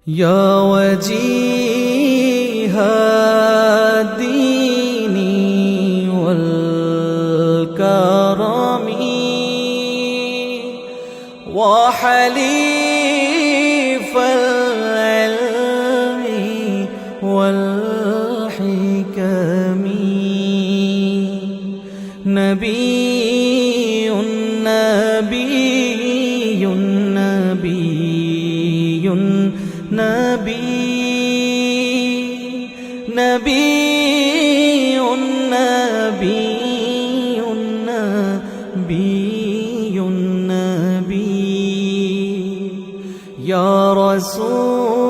يا وجيه الدين والكرم وحليف العلم والحكم، نبي نبي نبي نبي نبي نبي نبي نبي يا رسول